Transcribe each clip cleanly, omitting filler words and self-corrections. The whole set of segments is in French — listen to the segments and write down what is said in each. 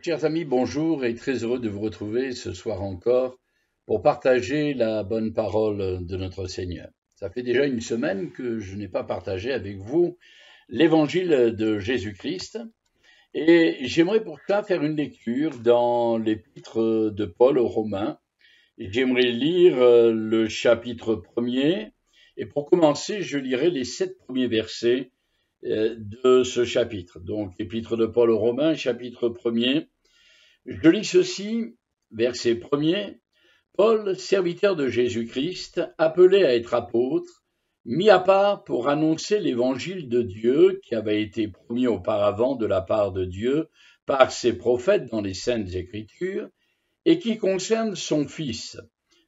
Chers amis, bonjour et très heureux de vous retrouver ce soir encore pour partager la bonne parole de notre Seigneur. Ça fait déjà une semaine que je n'ai pas partagé avec vous l'évangile de Jésus-Christ et j'aimerais pour ça faire une lecture dans l'épître de Paul aux Romains. J'aimerais lire le chapitre 1er et pour commencer, je lirai les 7 premiers versets de ce chapitre. Donc, épître de Paul aux Romains, chapitre 1er. Je lis ceci, verset 1er. Paul, serviteur de Jésus-Christ, appelé à être apôtre, mis à part pour annoncer l'évangile de Dieu qui avait été promis auparavant de la part de Dieu par ses prophètes dans les Saintes Écritures, et qui concerne son Fils,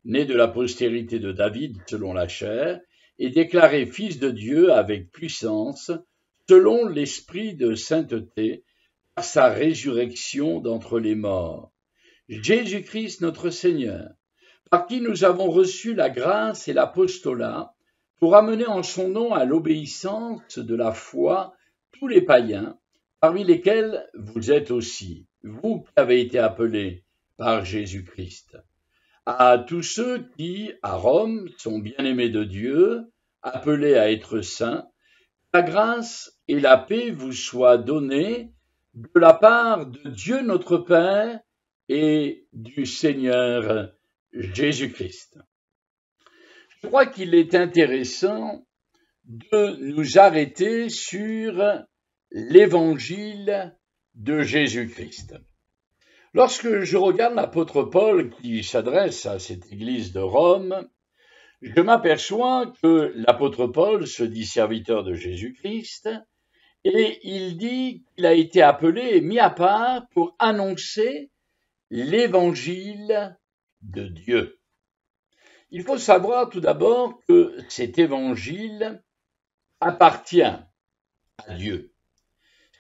né de la postérité de David selon la chair, et déclaré Fils de Dieu avec puissance, selon l'esprit de sainteté, par sa résurrection d'entre les morts. Jésus-Christ notre Seigneur, par qui nous avons reçu la grâce et l'apostolat, pour amener en son nom à l'obéissance de la foi tous les païens, parmi lesquels vous êtes aussi, vous qui avez été appelés par Jésus-Christ. À tous ceux qui, à Rome, sont bien-aimés de Dieu, appelés à être saints, la grâce et la paix vous soient données de la part de Dieu notre Père et du Seigneur Jésus-Christ. Je crois qu'il est intéressant de nous arrêter sur l'évangile de Jésus-Christ. Lorsque je regarde l'apôtre Paul qui s'adresse à cette église de Rome, je m'aperçois que l'apôtre Paul se dit serviteur de Jésus-Christ et il dit qu'il a été appelé et mis à part pour annoncer l'évangile de Dieu. Il faut savoir tout d'abord que cet évangile appartient à Dieu.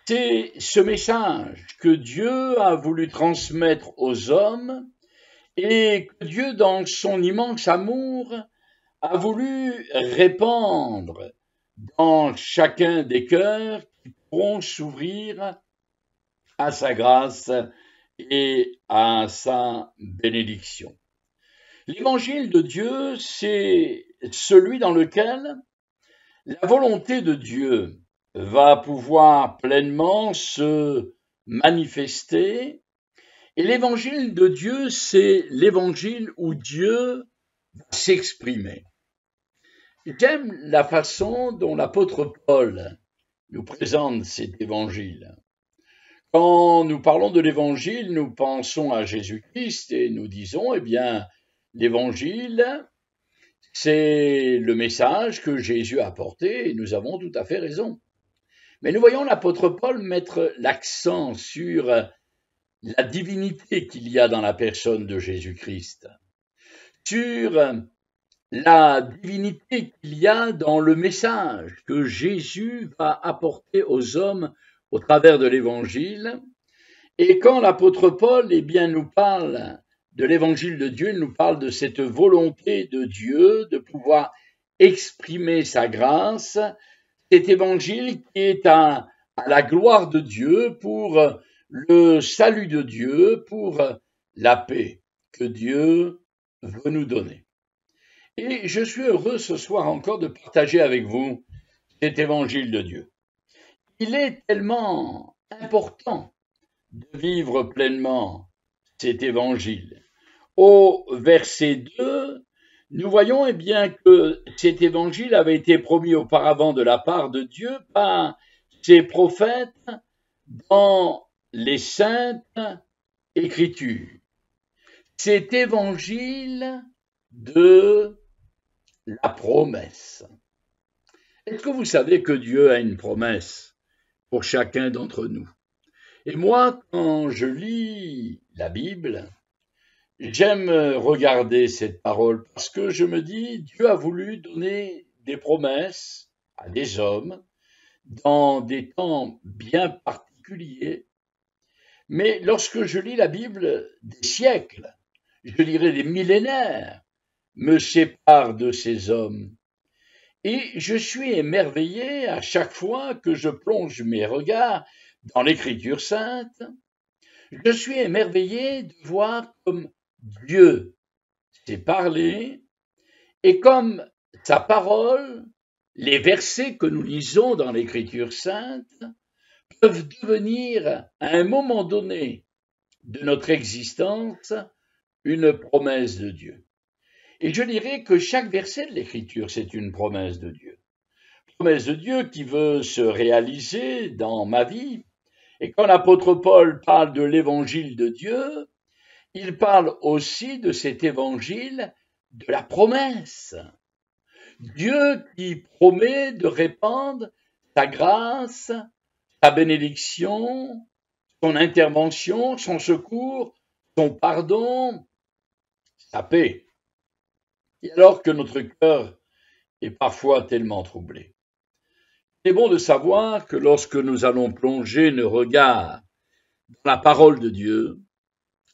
C'est ce message que Dieu a voulu transmettre aux hommes et que Dieu, dans son immense amour, a voulu répandre dans chacun des cœurs qui pourront s'ouvrir à sa grâce et à sa bénédiction. L'évangile de Dieu, c'est celui dans lequel la volonté de Dieu va pouvoir pleinement se manifester. Et l'évangile de Dieu, c'est l'évangile où Dieu va s'exprimer. J'aime la façon dont l'apôtre Paul nous présente cet évangile. Quand nous parlons de l'évangile, nous pensons à Jésus-Christ et nous disons, eh bien, l'évangile, c'est le message que Jésus a apporté et nous avons tout à fait raison. Mais nous voyons l'apôtre Paul mettre l'accent sur la divinité qu'il y a dans la personne de Jésus-Christ, sur la divinité qu'il y a dans le message que Jésus va apporter aux hommes au travers de l'évangile. Et quand l'apôtre Paul, eh bien, nous parle de l'évangile de Dieu, il nous parle de cette volonté de Dieu de pouvoir exprimer sa grâce, cet évangile qui est à la gloire de Dieu, pour le salut de Dieu, pour la paix que Dieu veut nous donner. Et je suis heureux ce soir encore de partager avec vous cet évangile de Dieu. Il est tellement important de vivre pleinement cet évangile. Au verset 2, nous voyons eh bien que cet évangile avait été promis auparavant de la part de Dieu par ses prophètes dans les Saintes Écritures. Cet évangile de la promesse. Est-ce que vous savez que Dieu a une promesse pour chacun d'entre nous? Et moi, quand je lis la Bible, j'aime regarder cette parole parce que je me dis, Dieu a voulu donner des promesses à des hommes dans des temps bien particuliers. Mais lorsque je lis la Bible, des siècles, je dirais des millénaires, me séparent de ces hommes. Et je suis émerveillé à chaque fois que je plonge mes regards dans l'Écriture sainte, Je suis émerveillé de voir comme Dieu s'est parlé et comme sa parole, les versets que nous lisons dans l'Écriture sainte, peuvent devenir à un moment donné de notre existence une promesse de Dieu. Et je dirais que chaque verset de l'Écriture, c'est une promesse de Dieu. Promesse de Dieu qui veut se réaliser dans ma vie. Et quand l'apôtre Paul parle de l'évangile de Dieu, il parle aussi de cet évangile de la promesse. Dieu qui promet de répandre sa grâce, sa bénédiction, son intervention, son secours, son pardon, sa paix. Et alors que notre cœur est parfois tellement troublé. Il est bon de savoir que lorsque nous allons plonger nos regards dans la parole de Dieu,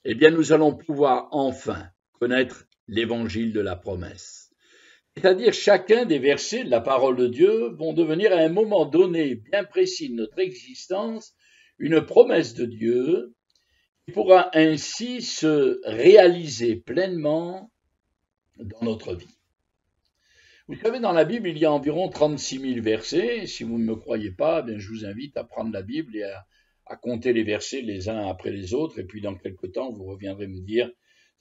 eh bien nous allons pouvoir enfin connaître l'évangile de la promesse. C'est-à-dire chacun des versets de la parole de Dieu vont devenir à un moment donné bien précis de notre existence une promesse de Dieu qui pourra ainsi se réaliser pleinement dans notre vie. Vous savez, dans la Bible, il y a environ 36 000 versets. Si vous ne me croyez pas, bien, je vous invite à prendre la Bible et à compter les versets les uns après les autres. Et puis, dans quelque temps, vous reviendrez me dire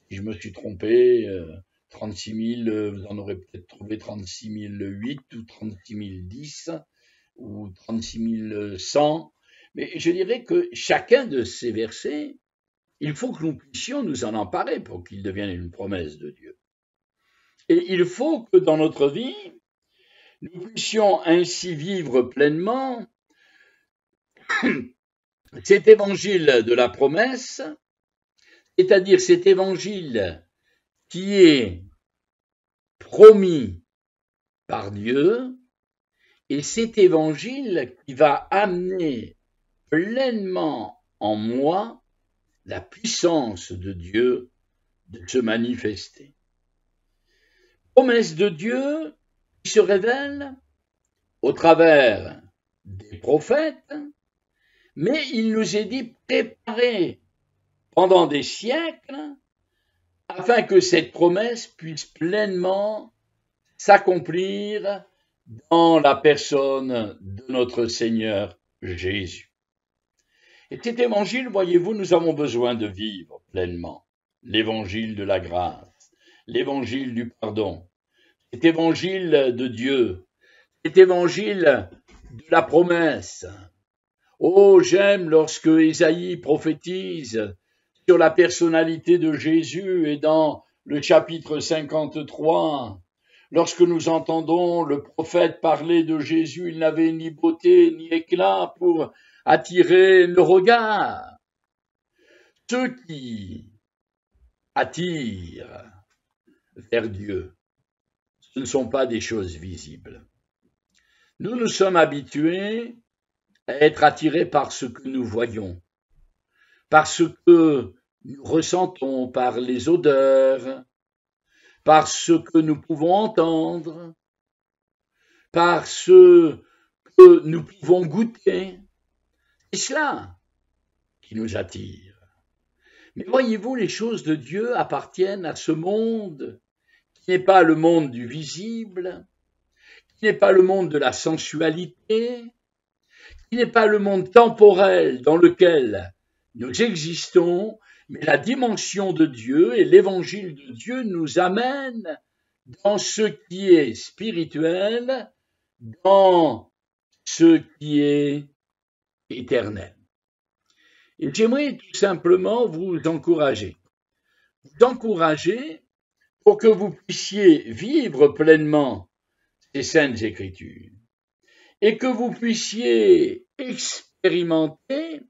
si je me suis trompé. 36 000, vous en aurez peut-être trouvé 36 008 ou 36 010 ou 36 100. Mais je dirais que chacun de ces versets, il faut que nous puissions nous en emparer pour qu'ils deviennent une promesse de Dieu. Et il faut que dans notre vie, nous puissions ainsi vivre pleinement cet évangile de la promesse, c'est-à-dire cet évangile qui est promis par Dieu, et cet évangile qui va amener pleinement en moi la puissance de Dieu de se manifester. Promesse de Dieu qui se révèle au travers des prophètes, mais il nous est dit préparer pendant des siècles afin que cette promesse puisse pleinement s'accomplir dans la personne de notre Seigneur Jésus. Et cet évangile, voyez-vous, nous avons besoin de vivre pleinement l'évangile de la grâce, l'évangile du pardon, cet évangile de Dieu, cet évangile de la promesse. Oh, j'aime lorsque Ésaïe prophétise sur la personnalité de Jésus et dans le chapitre 53, lorsque nous entendons le prophète parler de Jésus, il n'avait ni beauté ni éclat pour attirer le regard. Ceux qui attirent vers Dieu, ce ne sont pas des choses visibles. Nous nous sommes habitués à être attirés par ce que nous voyons, par ce que nous ressentons, par les odeurs, par ce que nous pouvons entendre, par ce que nous pouvons goûter. C'est cela qui nous attire. Mais voyez-vous, les choses de Dieu appartiennent à ce monde qui n'est pas le monde du visible, qui n'est pas le monde de la sensualité, qui n'est pas le monde temporel dans lequel nous existons, mais la dimension de Dieu et l'évangile de Dieu nous amènent dans ce qui est spirituel, dans ce qui est éternel. Et j'aimerais tout simplement vous encourager pour que vous puissiez vivre pleinement ces saintes écritures et que vous puissiez expérimenter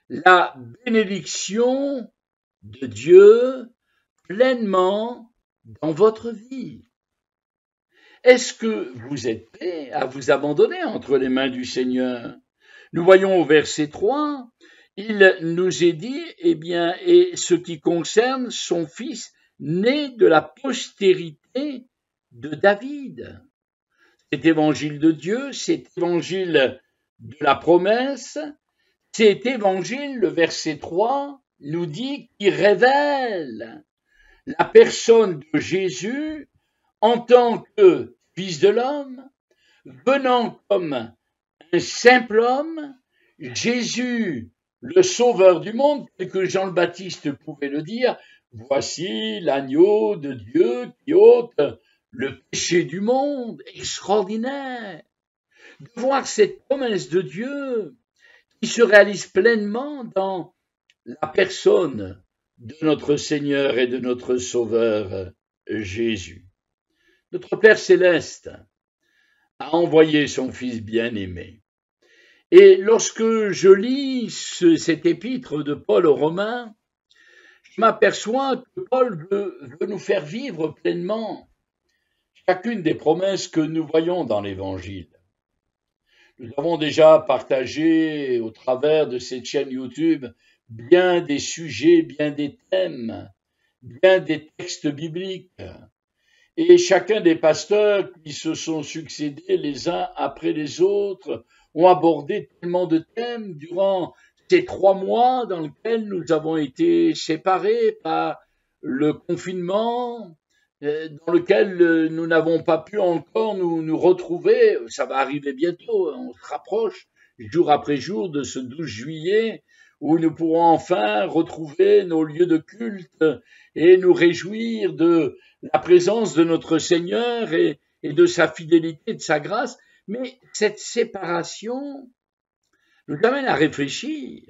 la bénédiction de Dieu pleinement dans votre vie. Est-ce que vous êtes prêt à vous abandonner entre les mains du Seigneur? Nous voyons au verset 3, il nous est dit, et ce qui concerne son fils né de la postérité de David. Cet évangile de Dieu, cet évangile de la promesse, Cet évangile, le verset 3, nous dit qu'il révèle la personne de Jésus en tant que Fils de l'homme, venant comme un simple homme, Jésus, le Sauveur du monde, tel que Jean le Baptiste pouvait le dire, voici l'agneau de Dieu qui ôte le péché du monde. Extraordinaire de voir cette promesse de Dieu qui se réalise pleinement dans la personne de notre Seigneur et de notre Sauveur Jésus. Notre Père céleste a envoyé son Fils bien-aimé. Et lorsque je lis cet épître de Paul aux Romains, je m'aperçois que Paul veut nous faire vivre pleinement chacune des promesses que nous voyons dans l'Évangile. Nous avons déjà partagé au travers de cette chaîne YouTube bien des sujets, bien des thèmes, bien des textes bibliques. Et chacun des pasteurs qui se sont succédés les uns après les autres ont abordé tellement de thèmes durant ces 3 mois dans lesquels nous avons été séparés par le confinement, dans lequel nous n'avons pas pu encore nous retrouver. Ça va arriver bientôt, on se rapproche jour après jour de ce 12 juillet où nous pourrons enfin retrouver nos lieux de culte et nous réjouir de la présence de notre Seigneur et de sa fidélité, de sa grâce. Mais cette séparation nous amène à réfléchir.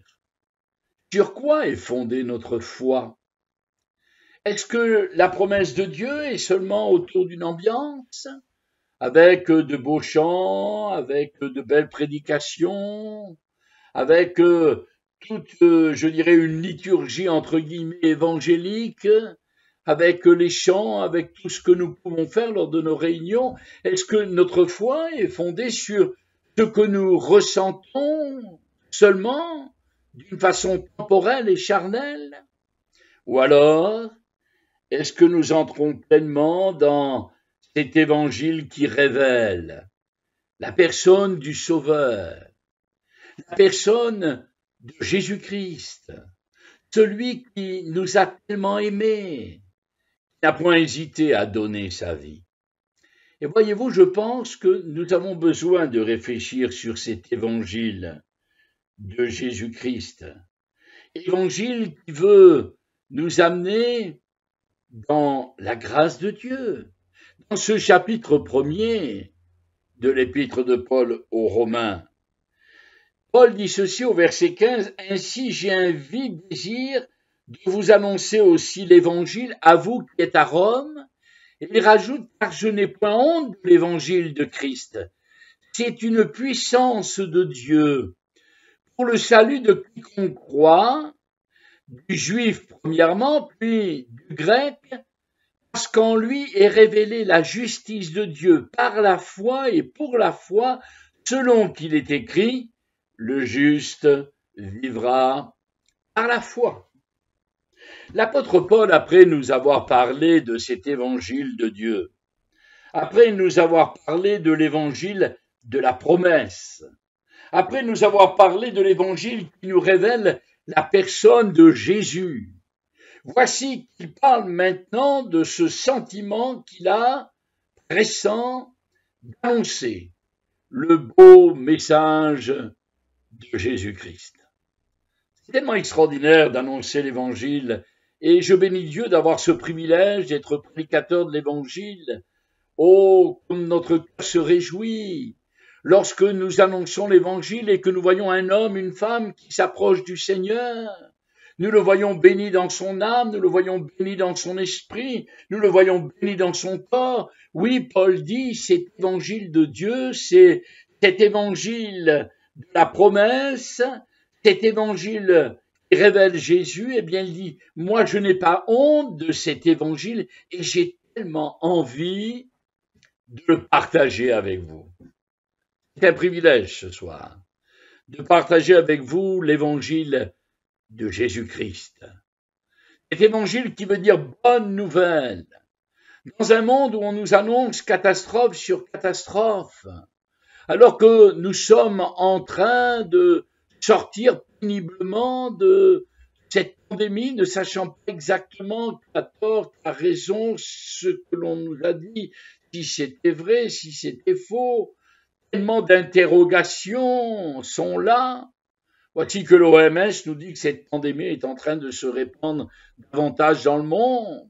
Sur quoi est fondée notre foi? Est-ce que la promesse de Dieu est seulement autour d'une ambiance, avec de beaux chants, avec de belles prédications, avec toute, je dirais, une liturgie entre guillemets évangélique, avec les chants, avec tout ce que nous pouvons faire lors de nos réunions? Est-ce que notre foi est fondée sur ce que nous ressentons seulement d'une façon temporelle et charnelle? Ou alors, est-ce que nous entrons pleinement dans cet évangile qui révèle la personne du Sauveur, la personne de Jésus-Christ, celui qui nous a tellement aimés, qui n'a point hésité à donner sa vie? Et voyez-vous, je pense que nous avons besoin de réfléchir sur cet évangile de Jésus-Christ, évangile qui veut nous amener dans la grâce de Dieu. Dans ce chapitre 1er de l'épître de Paul aux Romains, Paul dit ceci au verset 15, « Ainsi j'ai un vif désir de vous annoncer aussi l'évangile à vous qui êtes à Rome. » Et il rajoute, « Car je n'ai point honte de l'évangile de Christ. C'est une puissance de Dieu pour le salut de quiconque croit, du juif premièrement, puis du grec, parce qu'en lui est révélée la justice de Dieu par la foi et pour la foi, selon qu'il est écrit, le juste vivra par la foi. » L'apôtre Paul, après nous avoir parlé de cet évangile de Dieu, après nous avoir parlé de l'évangile de la promesse, après nous avoir parlé de l'évangile qui nous révèle la personne de Jésus, voici qu'il parle maintenant de ce sentiment qu'il a pressant d'annoncer le beau message de Jésus-Christ. C'est tellement extraordinaire d'annoncer l'évangile et je bénis Dieu d'avoir ce privilège d'être prédicateur de l'évangile. Oh, comme notre cœur se réjouit lorsque nous annonçons l'évangile et que nous voyons un homme, une femme qui s'approche du Seigneur. Nous le voyons béni dans son âme, nous le voyons béni dans son esprit, nous le voyons béni dans son corps. Oui, Paul dit, cet évangile de Dieu, c'est cet évangile de la promesse, cet évangile qui révèle Jésus. Eh bien, il dit, moi je n'ai pas honte de cet évangile et j'ai tellement envie de le partager avec vous. C'est un privilège ce soir de partager avec vous l'évangile de Jésus-Christ. Cet évangile qui veut dire bonne nouvelle. Dans un monde où on nous annonce catastrophe sur catastrophe, alors que nous sommes en train de sortir péniblement de cette pandémie, ne sachant pas exactement qui a tort, qui a raison, ce que l'on nous a dit, si c'était vrai, si c'était faux. Tellement d'interrogations sont là. Voici que l'OMS nous dit que cette pandémie est en train de se répandre davantage dans le monde.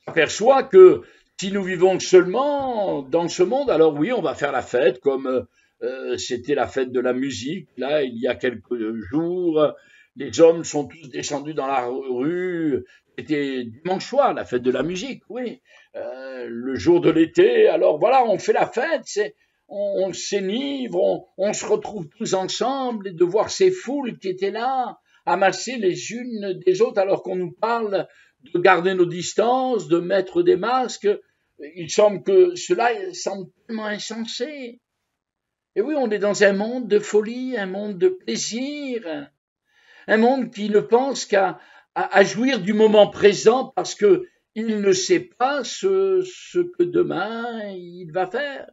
On s'aperçoit que si nous vivons seulement dans ce monde, alors oui, on va faire la fête comme c'était la fête de la musique. Là, il y a quelques jours, les hommes sont tous descendus dans la rue. C'était dimanche soir, la fête de la musique, oui. Le jour de l'été, alors voilà, on fait la fête, on s'enivre, on se retrouve tous ensemble et de voir ces foules qui étaient là, amassées les unes des autres alors qu'on nous parle de garder nos distances, de mettre des masques. Il semble que cela semble tellement insensé. Et oui, on est dans un monde de folie, un monde de plaisir, un monde qui ne pense qu'à jouir du moment présent parce que il ne sait pas ce que demain il va faire.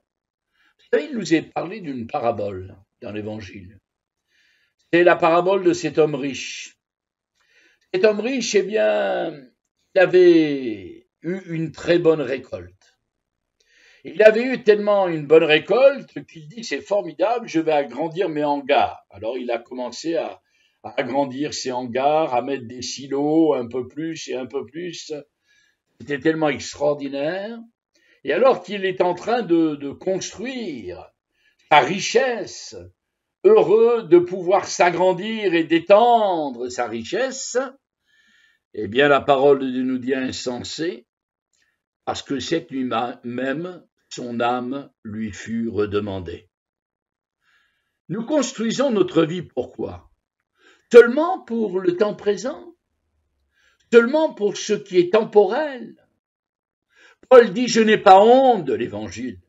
Vous savez, il nous est parlé d'une parabole dans l'Évangile. C'est la parabole de cet homme riche. Cet homme riche, eh bien, il avait eu une très bonne récolte. Il avait eu tellement une bonne récolte qu'il dit c'est formidable, je vais agrandir mes hangars. Alors il a commencé à agrandir ses hangars, à mettre des silos un peu plus et un peu plus. C'était tellement extraordinaire. Et alors qu'il est en train de construire sa richesse, heureux de pouvoir s'agrandir et d'étendre sa richesse, eh bien la parole de Dieu nous dit insensé, parce que cette nuit même, son âme lui fut redemandée. Nous construisons notre vie pourquoi? Seulement pour le temps présent? Seulement pour ce qui est temporel? Paul dit « Je n'ai pas honte de l'Évangile ».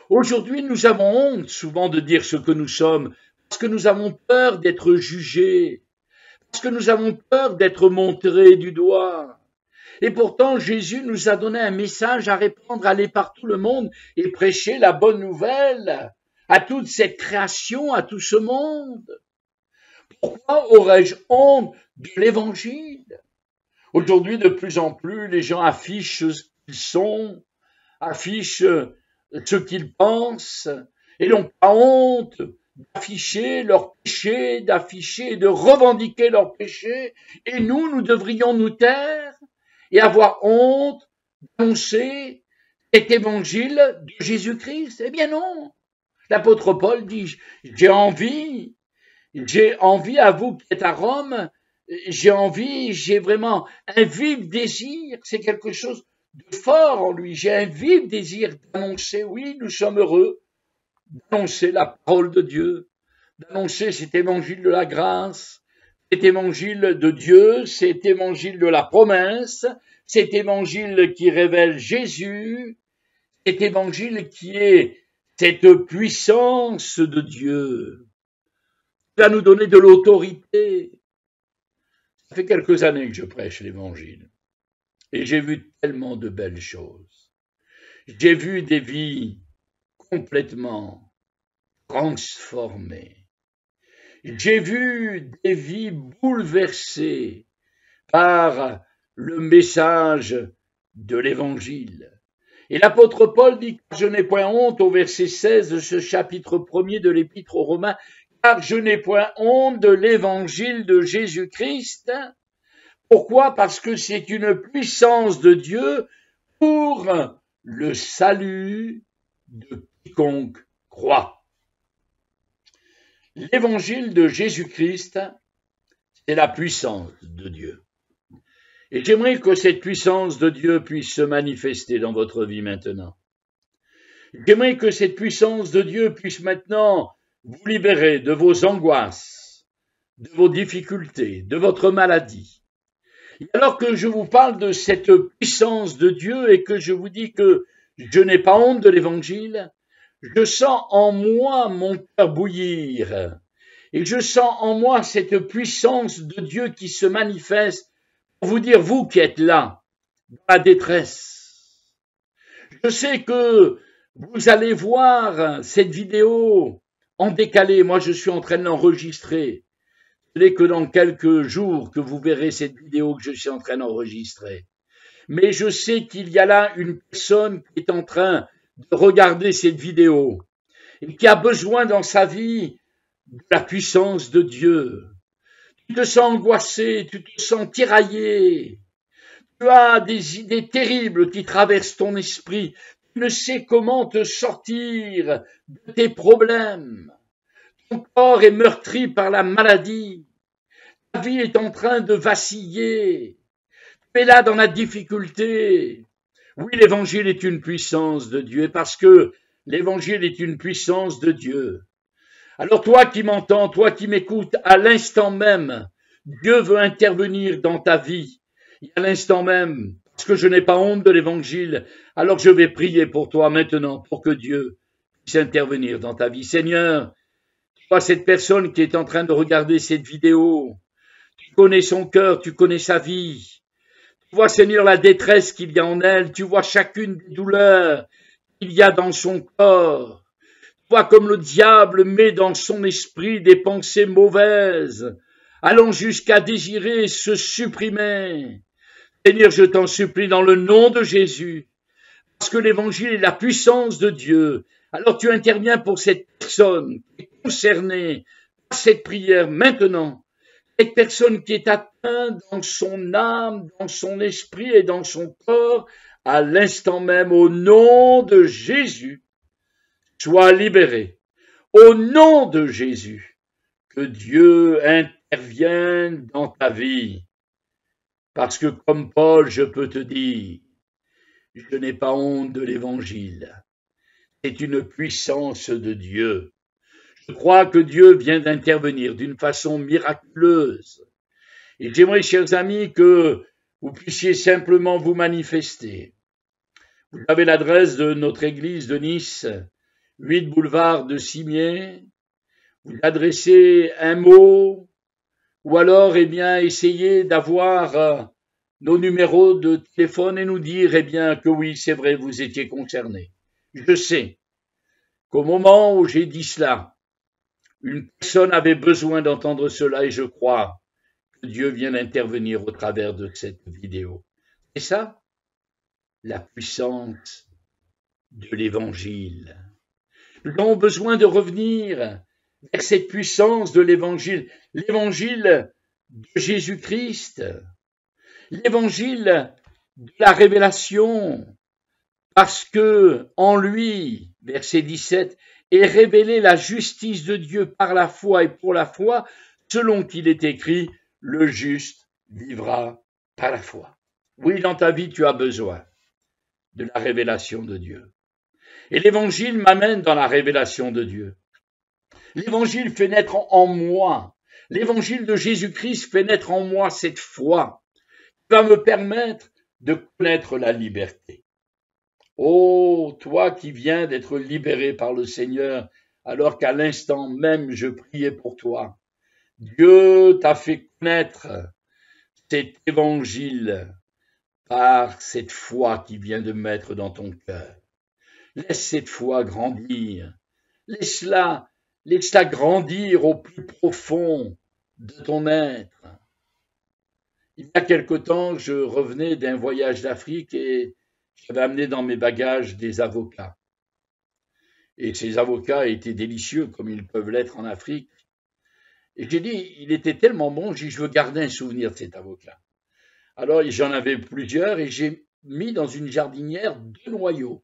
Aujourd'hui, nous avons honte souvent de dire ce que nous sommes, parce que nous avons peur d'être jugés, parce que nous avons peur d'être montrés du doigt. Et pourtant, Jésus nous a donné un message à répandre, aller par tout le monde et prêcher la bonne nouvelle à toute cette création, à tout ce monde. Pourquoi aurais-je honte de l'Évangile? Aujourd'hui, de plus en plus, les gens affichent ce qu'ils sont, affichent ce qu'ils pensent, et n'ont pas honte d'afficher leurs péchés, d'afficher et de revendiquer leurs péchés. Et nous devrions nous taire et avoir honte d'annoncer cet évangile de Jésus-Christ? Eh bien non. L'apôtre Paul dit, j'ai envie à vous qui êtes à Rome, j'ai vraiment un vif désir, c'est quelque chose de fort en lui, j'ai un vif désir d'annoncer, oui, nous sommes heureux, d'annoncer la parole de Dieu, d'annoncer cet évangile de la grâce, cet évangile de Dieu, cet évangile de la promesse, cet évangile qui révèle Jésus, cet évangile qui est cette puissance de Dieu, qui va nous donner de l'autorité. Ça fait quelques années que je prêche l'évangile et j'ai vu tellement de belles choses. J'ai vu des vies complètement transformées. J'ai vu des vies bouleversées par le message de l'Évangile. Et l'apôtre Paul dit « Je n'ai point honte » au verset 16 de ce chapitre 1er de l'Épître aux Romains, « car je n'ai point honte de l'Évangile de Jésus-Christ ». Pourquoi? Parce que c'est une puissance de Dieu pour le salut de quiconque croit. L'évangile de Jésus-Christ, c'est la puissance de Dieu. Et j'aimerais que cette puissance de Dieu puisse se manifester dans votre vie maintenant. J'aimerais que cette puissance de Dieu puisse maintenant vous libérer de vos angoisses, de vos difficultés, de votre maladie. Et alors que je vous parle de cette puissance de Dieu et que je vous dis que je n'ai pas honte de l'Évangile, je sens en moi mon cœur bouillir et je sens en moi cette puissance de Dieu qui se manifeste pour vous dire, vous qui êtes là, dans la détresse. Je sais que vous allez voir cette vidéo en décalé. Moi, je suis en train de l'enregistrer. Ce n'est que dans quelques jours que vous verrez cette vidéo que je suis en train d'enregistrer. Mais je sais qu'il y a là une personne qui est en train de regarder cette vidéo et qui a besoin dans sa vie de la puissance de Dieu. Tu te sens angoissé, tu te sens tiraillé, tu as des idées terribles qui traversent ton esprit, tu ne sais comment te sortir de tes problèmes. Ton corps est meurtri par la maladie, ta vie est en train de vaciller, tu es là dans la difficulté. Oui, l'évangile est une puissance de Dieu, parce que l'évangile est une puissance de Dieu. Alors toi qui m'entends, toi qui m'écoutes, à l'instant même, Dieu veut intervenir dans ta vie. Et à l'instant même, parce que je n'ai pas honte de l'évangile, alors je vais prier pour toi maintenant, pour que Dieu puisse intervenir dans ta vie. Seigneur, tu vois cette personne qui est en train de regarder cette vidéo, tu connais son cœur, tu connais sa vie. Tu vois, Seigneur, la détresse qu'il y a en elle, tu vois chacune des douleurs qu'il y a dans son corps. Vois comme le diable met dans son esprit des pensées mauvaises, allant jusqu'à désirer se supprimer. Seigneur, je t'en supplie dans le nom de Jésus, parce que l'évangile est la puissance de Dieu. Alors tu interviens pour cette personne qui est concernée par cette prière maintenant. Cette personne qui est atteinte dans son âme, dans son esprit et dans son corps, à l'instant même, au nom de Jésus. Sois libéré. Au nom de Jésus, que Dieu intervienne dans ta vie. Parce que comme Paul, je peux te dire, je n'ai pas honte de l'évangile. C'est une puissance de Dieu. Je crois que Dieu vient d'intervenir d'une façon miraculeuse. Et j'aimerais, chers amis, que vous puissiez simplement vous manifester. Vous avez l'adresse de notre église de Nice, 8 boulevard de Cimier, vous adressez un mot, ou alors, essayez d'avoir nos numéros de téléphone et nous dire, que oui, c'est vrai, vous étiez concerné. Je sais qu'au moment où j'ai dit cela, une personne avait besoin d'entendre cela et je crois que Dieu vient d'intervenir au travers de cette vidéo. C'est ça, la puissance de l'évangile. Nous avons besoin de revenir vers cette puissance de l'évangile de Jésus-Christ, l'évangile de la révélation, parce que en lui, verset 17, est révélée la justice de Dieu par la foi et pour la foi, selon qu'il est écrit, le juste vivra par la foi. Oui, dans ta vie, tu as besoin de la révélation de Dieu. Et l'évangile m'amène dans la révélation de Dieu. L'évangile fait naître en moi, l'évangile de Jésus-Christ fait naître en moi cette foi qui va me permettre de connaître la liberté. Oh, toi qui viens d'être libéré par le Seigneur, alors qu'à l'instant même je priais pour toi, Dieu t'a fait connaître cet évangile par cette foi qui vient de mettre dans ton cœur. Laisse cette foi grandir. Laisse-la grandir au plus profond de ton être. Il y a quelque temps, je revenais d'un voyage d'Afrique et j'avais amené dans mes bagages des avocats. Et ces avocats étaient délicieux comme ils peuvent l'être en Afrique. Et j'ai dit, il était tellement bon, j'ai dit, je veux garder un souvenir de cet avocat. Alors j'en avais plusieurs et j'ai mis dans une jardinière 2 noyaux.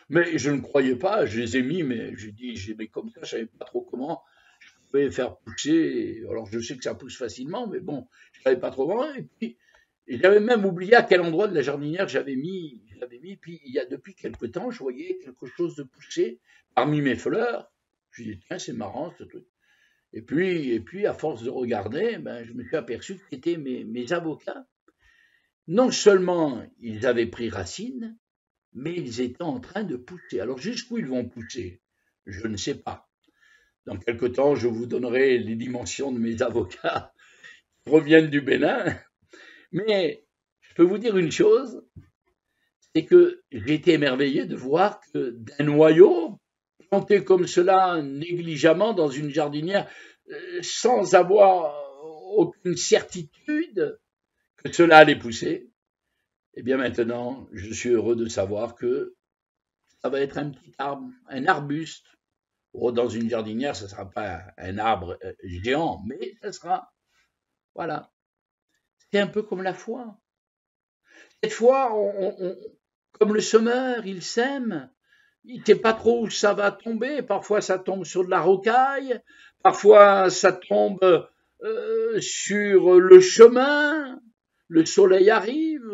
Mais je ne croyais pas, je les ai mis, mais j'ai dit, j'ai mis comme ça, je savais pas trop comment je pouvais faire pousser. Alors je sais que ça pousse facilement, mais bon, je savais pas trop comment. Et puis, j'avais même oublié à quel endroit de la jardinière j'avais mis. Puis depuis quelque temps, je voyais quelque chose de pousser parmi mes fleurs. Je me dis, tiens, c'est marrant ce truc. Et puis, à force de regarder, je me suis aperçu que c'était mes avocats. Non seulement ils avaient pris racine, mais ils étaient en train de pousser. Alors jusqu'où ils vont pousser? Je ne sais pas. Dans quelque temps, je vous donnerai les dimensions de mes avocats qui reviennent du Bénin. Mais je peux vous dire une chose, c'est que j'ai été émerveillé de voir que d'un noyau planter comme cela négligemment dans une jardinière sans avoir aucune certitude que cela allait pousser, eh bien maintenant, je suis heureux de savoir que ça va être un petit arbre, un arbuste. Oh, dans une jardinière, ce ne sera pas un arbre géant, mais ce sera, voilà. C'est un peu comme la foi. Cette fois, comme le semeur, il sème. Il ne sait pas trop où ça va tomber. Parfois, ça tombe sur de la rocaille. Parfois, ça tombe sur le chemin. Le soleil arrive.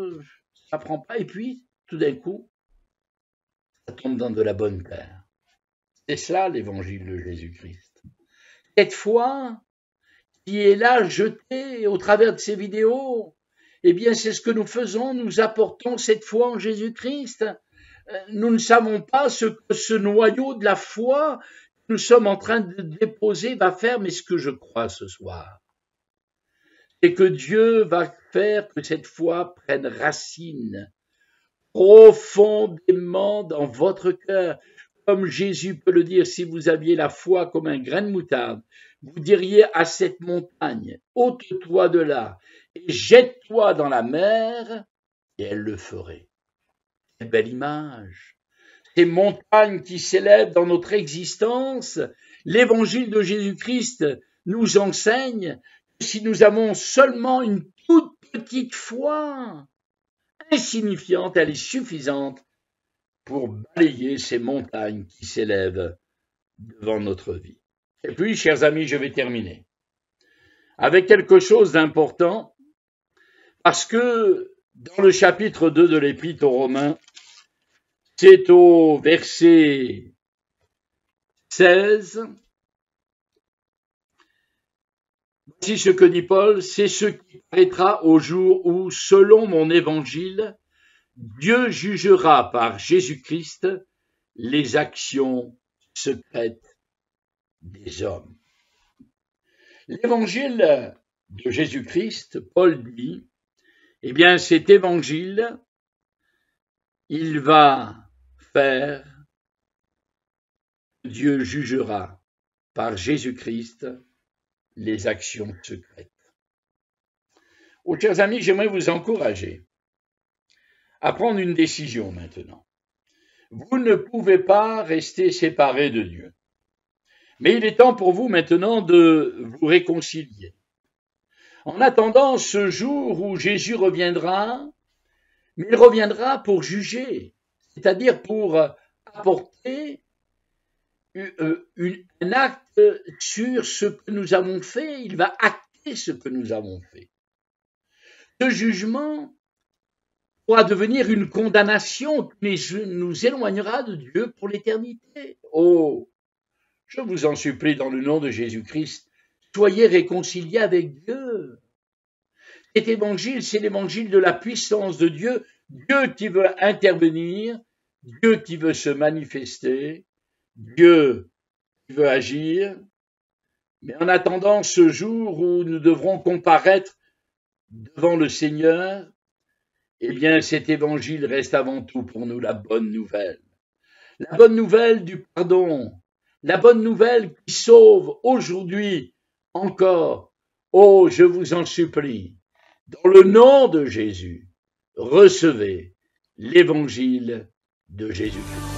Ça prend pas. Et puis, tout d'un coup, ça tombe dans de la bonne terre. C'est cela, l'évangile de Jésus-Christ. Cette foi qui est là, jetée au travers de ces vidéos, eh bien, c'est ce que nous faisons. Nous apportons cette foi en Jésus-Christ. Nous ne savons pas ce que ce noyau de la foi que nous sommes en train de déposer va faire, mais ce que je crois ce soir, c'est que Dieu va faire que cette foi prenne racine profondément dans votre cœur. Comme Jésus peut le dire, si vous aviez la foi comme un grain de moutarde, vous diriez à cette montagne, ôte-toi de là et jette-toi dans la mer, et elle le ferait. Quelle belle image. Ces montagnes qui s'élèvent dans notre existence, l'évangile de Jésus-Christ nous enseigne que si nous avons seulement une toute petite foi, insignifiante, elle est suffisante pour balayer ces montagnes qui s'élèvent devant notre vie. Et puis, chers amis, je vais terminer avec quelque chose d'important, parce que dans le chapitre 2 de l'Épître aux Romains, c'est au verset 16, voici ce que dit Paul, c'est ce qui paraîtra au jour où, selon mon évangile, Dieu jugera par Jésus-Christ les actions secrètes des hommes. L'évangile de Jésus-Christ, Paul dit, eh bien cet évangile, il va faire, Dieu jugera par Jésus-Christ les actions secrètes. Oh, chers amis, j'aimerais vous encourager à prendre une décision maintenant. Vous ne pouvez pas rester séparés de Dieu. Mais il est temps pour vous maintenant de vous réconcilier. En attendant ce jour où Jésus reviendra, mais il reviendra pour juger, c'est-à-dire pour apporter un acte sur ce que nous avons fait. Il va acter ce que nous avons fait. Ce jugement pourra devenir une condamnation qui nous éloignera de Dieu pour l'éternité. Oh, je vous en supplie dans le nom de Jésus-Christ, soyez réconciliés avec Dieu. Cet évangile, c'est l'évangile de la puissance de Dieu, Dieu qui veut intervenir, Dieu qui veut se manifester, Dieu qui veut agir. Mais en attendant ce jour où nous devrons comparaître devant le Seigneur, eh bien cet évangile reste avant tout pour nous la bonne nouvelle. La bonne nouvelle du pardon, la bonne nouvelle qui sauve aujourd'hui encore. Oh, je vous en supplie, dans le nom de Jésus, recevez l'évangile de Jésus-Christ.